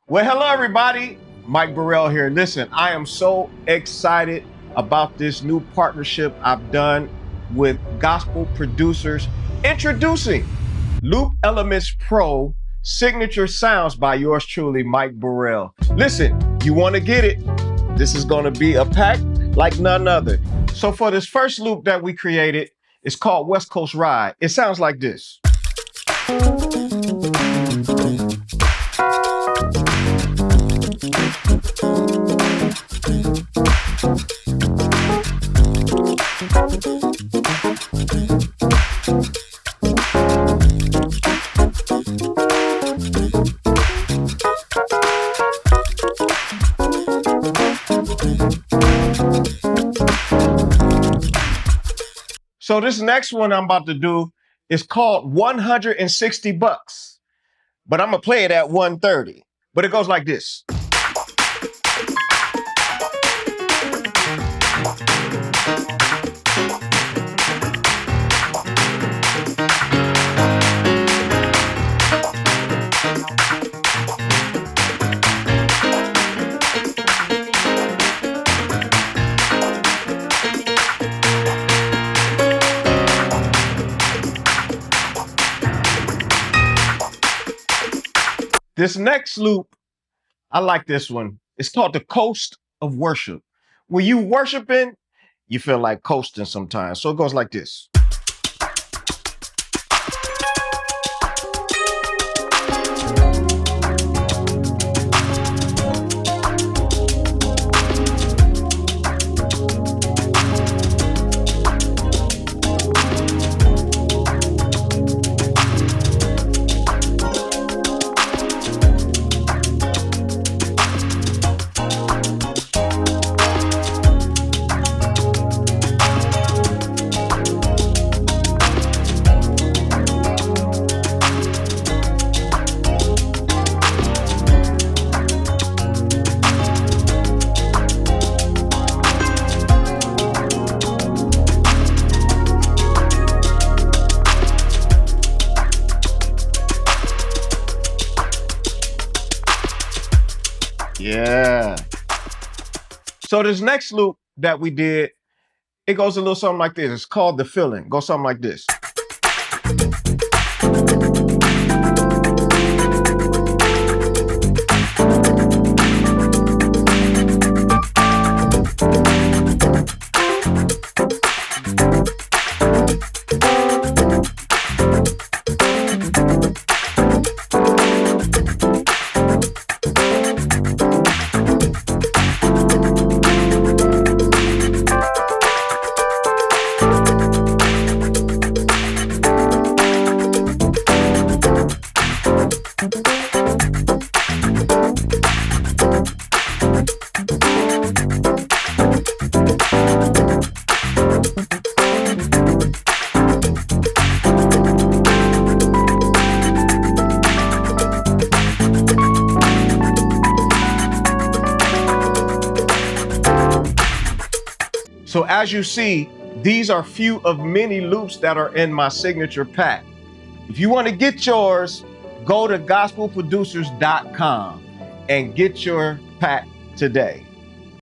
Well, hello, everybody. Mike Burrell here. Listen, I am so excited about this new partnership I've done with gospel producers. Introducing Loop Elements Pro Signature Sounds by yours truly, Mike Burrell. Listen, you want to get it? This is going to be a pack like none other. So for this first loop that we created, it's called West Coast Ride. It sounds like this. So this next one I'm about to do is called 160 bucks, but I'm gonna play it at 130. But it goes like this. This next loop, I like this one. It's called the Coast of Worship. When you worshiping, you feel like coasting sometimes. So it goes like this. Yeah. So this next loop that we did, it goes a little something like this. It's called The Feeling. Goes something like this. So as you see, these are few of many loops that are in my signature pack. If you want to get yours, go to gospelproducers.com and get your pack today.